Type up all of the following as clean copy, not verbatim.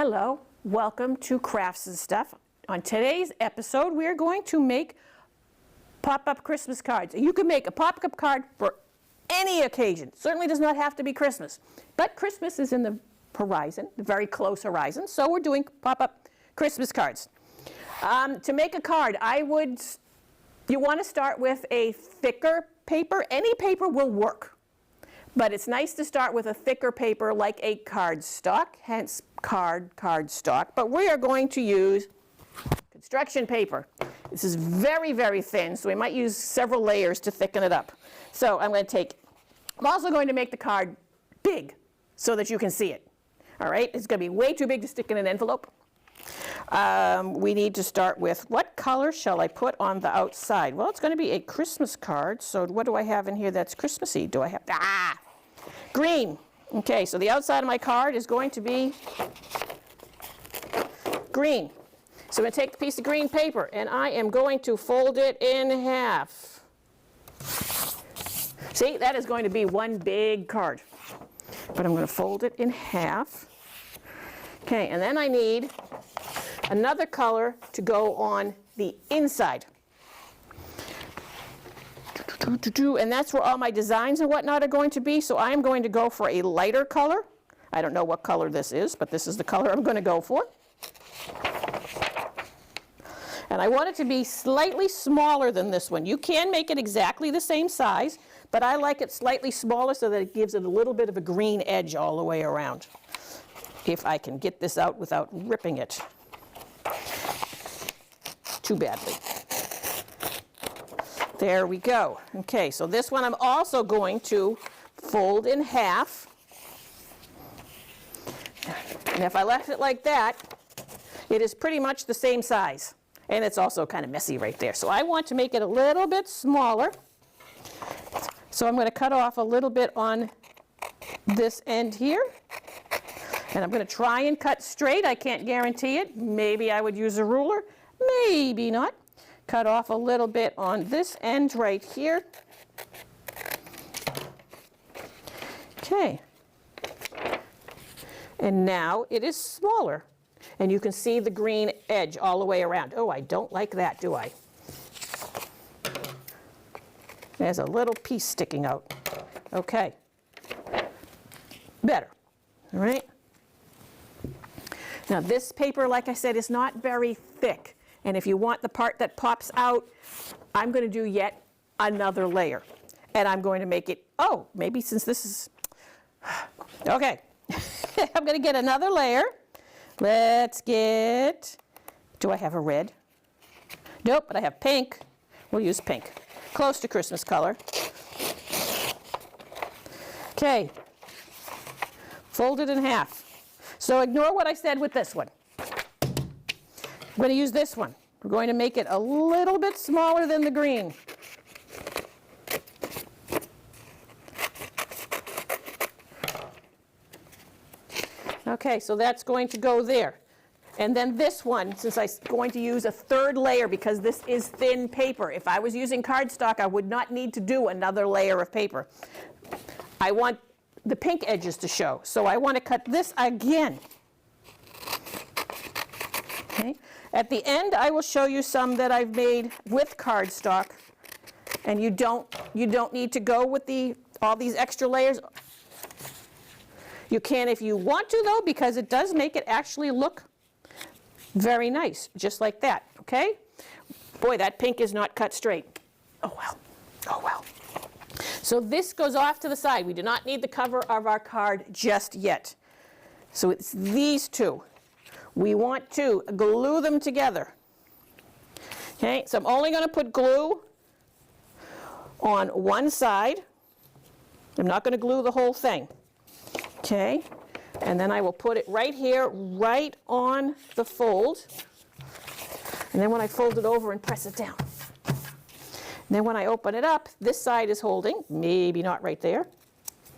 Hello, welcome to Crafts and Stuff. On today's episode, we are going to make pop-up Christmas cards. You can make a pop-up card for any occasion. Certainly does not have to be Christmas. But Christmas is in the horizon, the very close horizon, so we're doing pop-up Christmas cards. To make a card, you want to start with a thicker paper. Any paper will work. But it's nice to start with a thicker paper like a cardstock, hence cardstock. But we are going to use construction paper. This is very, very thin, so we might use several layers to thicken it up. So I'm also going to make the card big so that you can see it. All right, it's going to be way too big to stick in an envelope. We need to start with, what color shall I put on the outside? Well, it's going to be a Christmas card, so what do I have in here that's Christmassy? Do I have, green. Okay, so the outside of my card is going to be green. So I'm going to take the piece of green paper and I am going to fold it in half. See, that is going to be one big card. But I'm going to fold it in half. Okay, and then I need another color to go on the inside. And that's where all my designs and whatnot are going to be. So I'm going to go for a lighter color. I don't know what color this is, but this is the color I'm going to go for. And I want it to be slightly smaller than this one. You can make it exactly the same size, but I like it slightly smaller so that it gives it a little bit of a green edge all the way around. If I can get this out without ripping it too badly. There we go. Okay, so this one I'm also going to fold in half. And if I left it like that, it is pretty much the same size. And it's also kind of messy right there. So I want to make it a little bit smaller. So I'm going to cut off a little bit on this end here. And I'm going to try and cut straight. I can't guarantee it. Maybe I would use a ruler. Maybe not. Cut off a little bit on this end right here. Okay. And now it is smaller. And you can see the green edge all the way around. Oh, I don't like that, do I? There's a little piece sticking out. Okay. Better. All right. Now this paper, like I said, is not very thick. And if you want the part that pops out, I'm going to do yet another layer. And I'm going to make it, maybe since this is, okay. I'm going to get another layer. Let's get, do I have a red? Nope, but I have pink. We'll use pink. Close to Christmas color. Okay. Fold it in half. So ignore what I said with this one. I'm going to use this one. We're going to make it a little bit smaller than the green. Okay, so that's going to go there. And then this one, since I'm going to use a third layer because this is thin paper. If I was using cardstock, I would not need to do another layer of paper. I want the pink edges to show, so I want to cut this again. Okay. At the end, I will show you some that I've made with cardstock, and you don't need to go with all these extra layers. You can if you want to, though, because it does make it actually look very nice, just like that. Okay? Boy, that pink is not cut straight. Oh well. Oh well. So this goes off to the side. We do not need the cover of our card just yet. So it's these two. We want to glue them together. Okay, so I'm only going to put glue on one side. I'm not going to glue the whole thing. Okay, and then I will put it right here, right on the fold. And then when I fold it over and press it down. And then when I open it up, this side is holding, maybe not right there.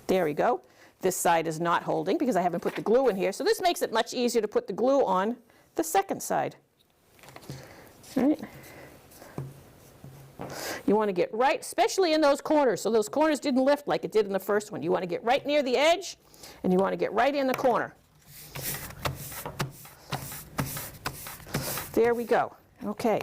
There we go. This side is not holding because I haven't put the glue in here. So this makes it much easier to put the glue on the second side. All right. You want to get right, especially in those corners. So those corners didn't lift like it did in the first one. You want to get right near the edge, and you want to get right in the corner. There we go. Okay.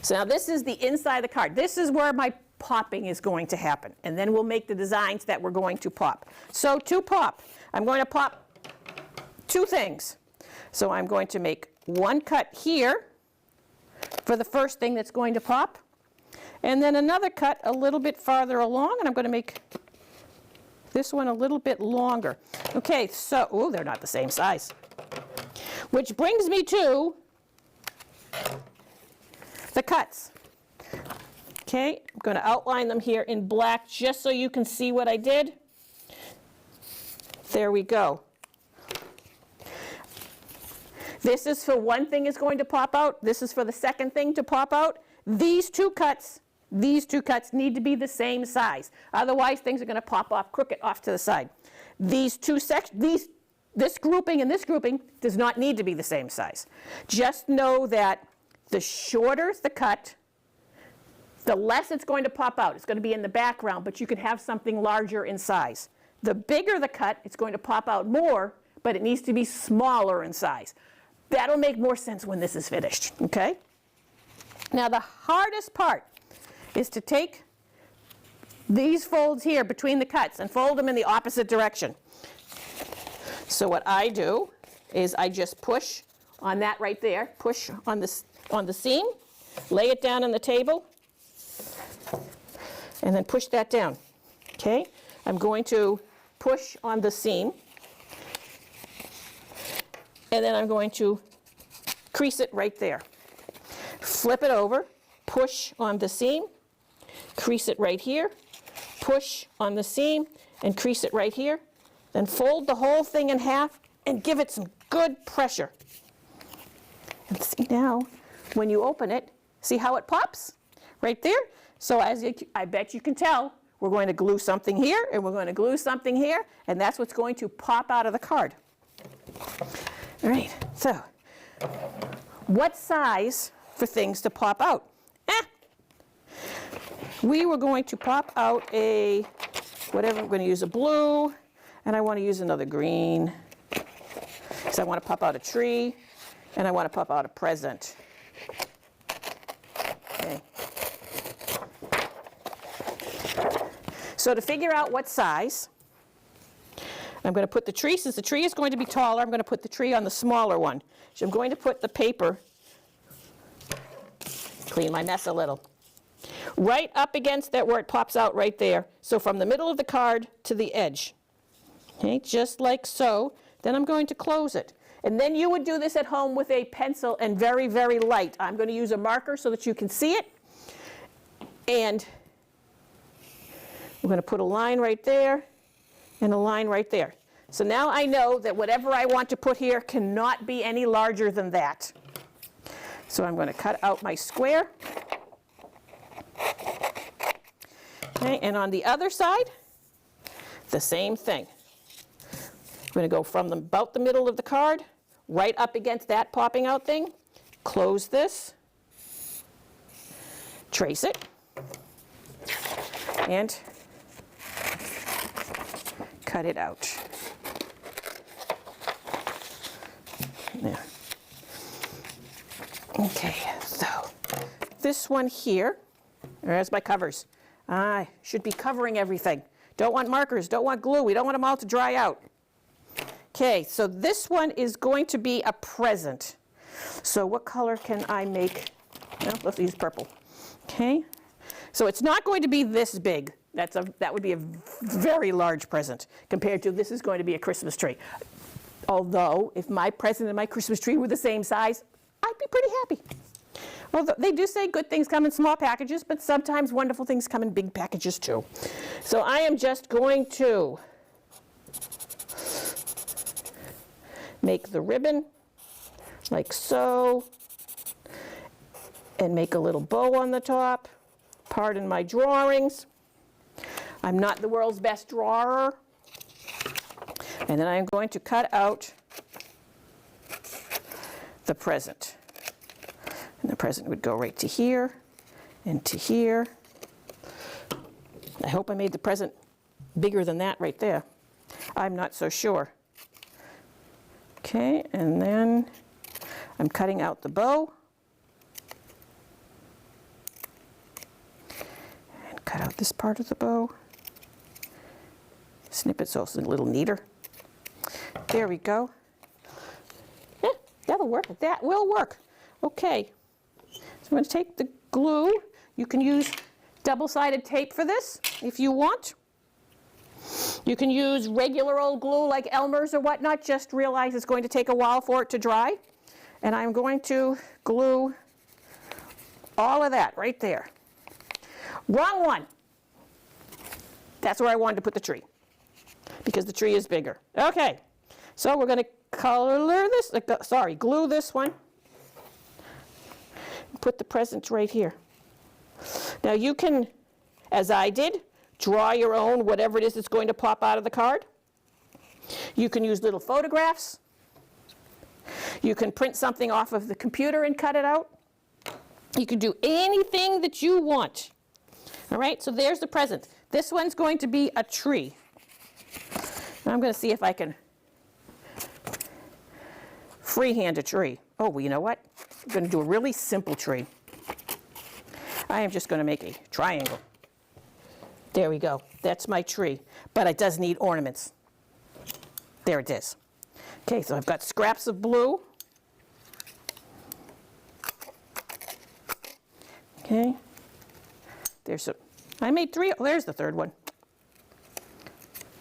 So now this is the inside of the card. This is where my popping is going to happen. And then we'll make the designs that we're going to pop. So to pop, I'm going to pop 2 things. So I'm going to make one cut here for the first thing that's going to pop. And then another cut a little bit farther along, and I'm going to make this one a little bit longer. Okay, so, oh, they're not the same size. Which brings me to the cuts. Okay, I'm going to outline them here in black just so you can see what I did. There we go. This is for one thing is going to pop out. This is for the second thing to pop out. These two cuts need to be the same size. Otherwise, things are going to pop off crooked off to the side. These two sections, this grouping and this grouping does not need to be the same size. Just know that the shorter the cut, the less it's going to pop out. It's going to be in the background, but you can have something larger in size. The bigger the cut, it's going to pop out more, but it needs to be smaller in size. That'll make more sense when this is finished, okay? Now the hardest part is to take these folds here between the cuts and fold them in the opposite direction. So what I do is I just push on that right there, push on the seam, lay it down on the table, and then push that down. Okay? I'm going to push on the seam, and then I'm going to crease it right there. Flip it over, push on the seam, crease it right here, push on the seam, and crease it right here. Then fold the whole thing in half and give it some good pressure. And see now, when you open it, see how it pops? Right there. So as I bet you can tell, we're going to glue something here, and we're going to glue something here, and that's what's going to pop out of the card. All right, so what size for things to pop out? We were going to pop out a, whatever, I'm going to use a blue, and I want to use another green, because I want to pop out a tree, and I want to pop out a present. Okay. So to figure out what size, I'm going to put the tree, since the tree is going to be taller, I'm going to put the tree on the smaller one. So I'm going to put the paper, clean my mess a little, right up against that where it pops out right there. So from the middle of the card to the edge. Okay, just like so. Then I'm going to close it. And then you would do this at home with a pencil and very, very light. I'm going to use a marker so that you can see it. And we're going to put a line right there and a line right there. So now I know that whatever I want to put here cannot be any larger than that. So I'm going to cut out my square. Okay, and on the other side, the same thing. I'm going to go from about the middle of the card, right up against that popping out thing, close this, trace it, and cut it out. There. Okay, so this one here, there's my covers. I should be covering everything. Don't want markers, don't want glue, we don't want them all to dry out. Okay, so this one is going to be a present. So what color can I make? Well, let's use purple. Okay, so it's not going to be this big. That would be a very large present compared to this is going to be a Christmas tree. Although, if my present and my Christmas tree were the same size, I'd be pretty happy. Although they do say good things come in small packages, but sometimes wonderful things come in big packages too. So I am just going to make the ribbon like so, and make a little bow on the top. Pardon my drawings. I'm not the world's best drawer. And then I'm going to cut out the present. And the present would go right to here and to here. I hope I made the present bigger than that right there. I'm not so sure. Okay, and then I'm cutting out the bow. And cut out this part of the bow. Snip it so it's a little neater. There we go. Yeah, that'll work. That will work. Okay. So I'm going to take the glue. You can use double-sided tape for this if you want. You can use regular old glue like Elmer's or whatnot. Just realize it's going to take a while for it to dry. And I'm going to glue all of that right there. Wrong one. That's where I wanted to put the tree, because the tree is bigger. Okay, so we're going to color this, glue this one. Put the presents right here. Now you can, as I did, draw your own, whatever it is that's going to pop out of the card. You can use little photographs. You can print something off of the computer and cut it out. You can do anything that you want. All right, so there's the present. This one's going to be a tree. I'm going to see if I can freehand a tree. Oh, well, you know what? I'm going to do a really simple tree. I am just going to make a triangle. There we go. That's my tree. But it does need ornaments. There it is. Okay, so I've got scraps of blue. Okay. There's I made 3. Oh, there's the third one.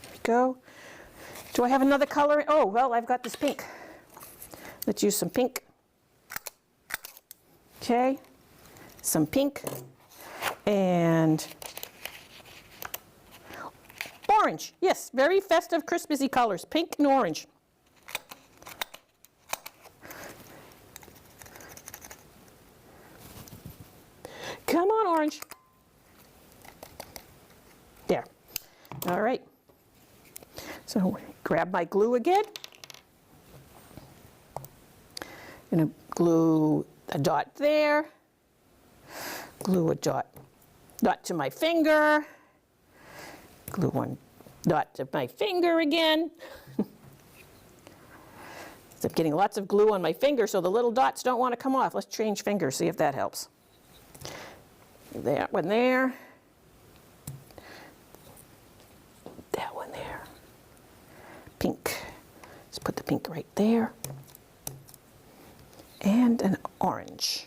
There we go. Do I have another color? Oh, well, I've got this pink. Let's use some pink. Okay. Some pink. And orange. Yes, very festive, Christmassy colors. Pink and orange. Come on, orange. There. All right. So grab my glue again. I'm going to glue a dot there. Glue a dot to my finger. Glue one dot to my finger again. I'm getting lots of glue on my finger, so the little dots don't want to come off. Let's change fingers, see if that helps. That one there. That one there. Pink. Let's put the pink right there. And an orange.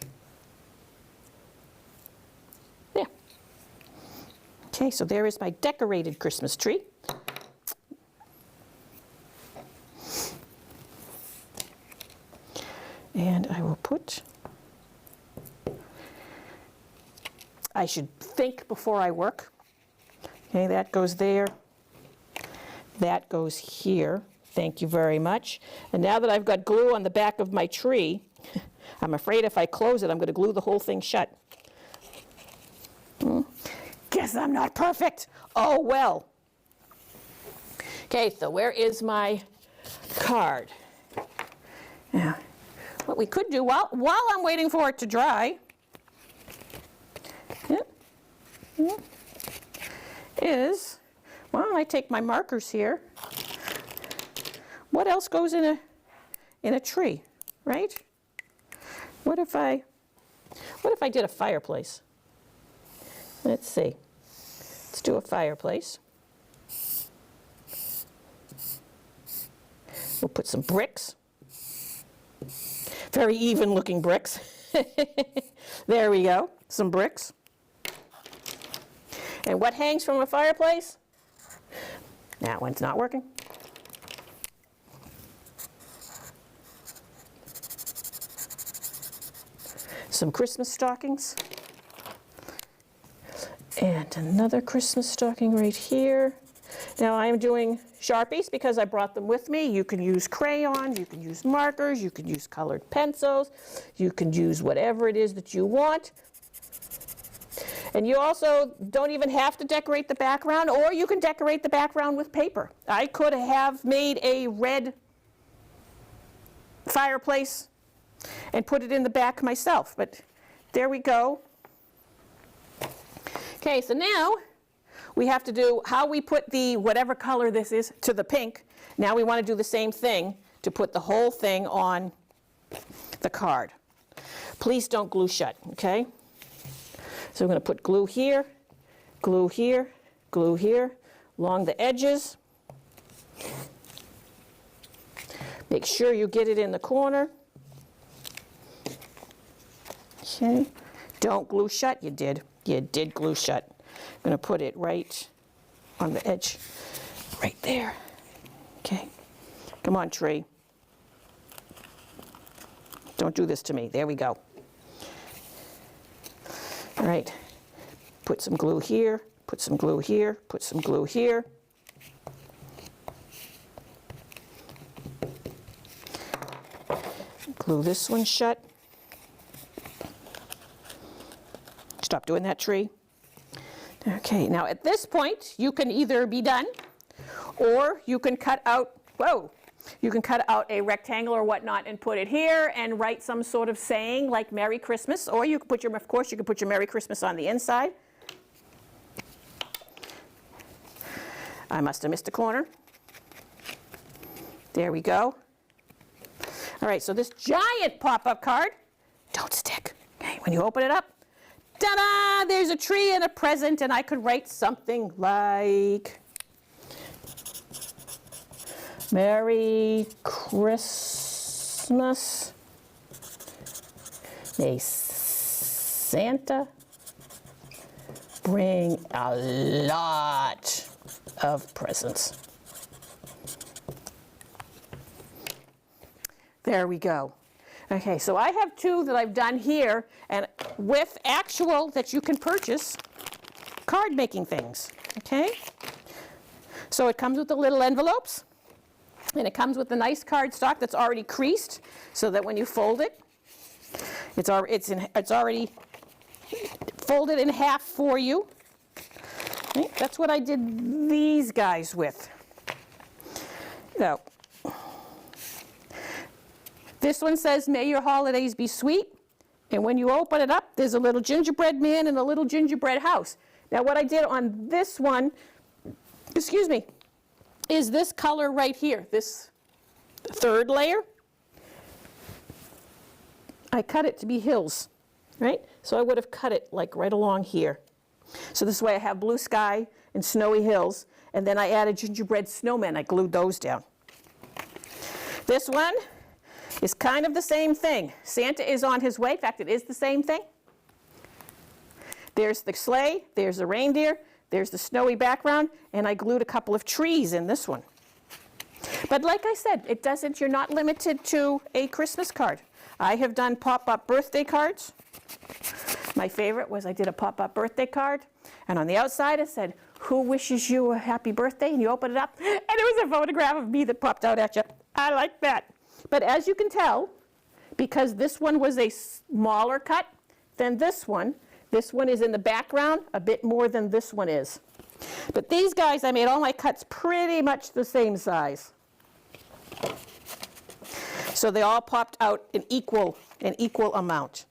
There. Okay, so there is my decorated Christmas tree. And I will put, I should think before I work. Okay, that goes there. That goes here. Thank you very much. And now that I've got glue on the back of my tree, I'm afraid if I close it, I'm going to glue the whole thing shut. Guess I'm not perfect. Oh, well. Okay, so where is my card? Now, what we could do while I'm waiting for it to dry is, well, I take my markers here. What else goes in a tree, right? What if I did a fireplace? Let's see. Let's do a fireplace. We'll put some bricks. Very even looking bricks. There we go, some bricks. And what hangs from a fireplace? That one's not working. Some Christmas stockings. And another Christmas stocking right here. Now I am doing Sharpies because I brought them with me. You can use crayons, you can use markers, you can use colored pencils, you can use whatever it is that you want. And you also don't even have to decorate the background, or you can decorate the background with paper. I could have made a red fireplace and put it in the back myself, but there we go. Okay, so now we have to do how we put the whatever color this is to the pink. Now we want to do the same thing to put the whole thing on the card. Please don't glue shut, okay? So we're going to put glue here, glue here, glue here, along the edges. Make sure you get it in the corner. Okay. Don't glue shut. You did. You did glue shut. I'm going to put it right on the edge, right there. Okay. Come on, tree. Don't do this to me. There we go. All right. Put some glue here, put some glue here, put some glue here. Glue this one shut. Stop doing that, tree. Okay, now at this point, you can either be done, or you can cut out, you can cut out a rectangle or whatnot and put it here and write some sort of saying like Merry Christmas, or you can put your, of course, you can put your Merry Christmas on the inside. I must have missed a corner. There we go. All right, so this giant pop-up card, don't stick. Okay, when you open it up, ta-da, there's a tree and a present, and I could write something like, Merry Christmas. May Santa bring a lot of presents. There we go. Okay, so I have two that I've done here, and with actual that you can purchase card making things, okay? So it comes with the little envelopes, and it comes with the nice cardstock that's already creased, so that when you fold it, it's already folded in half for you. Okay, that's what I did these guys with. So, this one says, may your holidays be sweet. And when you open it up, there's a little gingerbread man and a little gingerbread house. Now what I did on this one, excuse me, is this color right here, this third layer. I cut it to be hills, right? So I would have cut it like right along here. So this way I have blue sky and snowy hills, and then I added gingerbread snowmen. I glued those down. This one is kind of the same thing. Santa is on his way. In fact, it is the same thing. There's the sleigh, there's the reindeer, there's the snowy background, and I glued a couple of trees in this one. But like I said, you're not limited to a Christmas card. I have done pop-up birthday cards. My favorite was I did a pop-up birthday card, and on the outside it said, who wishes you a happy birthday? And you open it up, and it was a photograph of me that popped out at you. I like that. But as you can tell, because this one was a smaller cut than this one is in the background a bit more than this one is. But these guys, I made all my cuts pretty much the same size. So they all popped out an equal amount.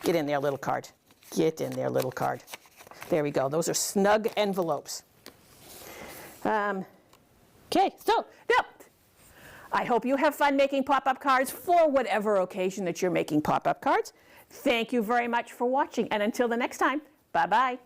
Get in there, little card. Get in there, little card. There we go. Those are snug envelopes. Okay, so, yep. I hope you have fun making pop-up cards for whatever occasion that you're making pop-up cards. Thank you very much for watching, and until the next time, bye-bye.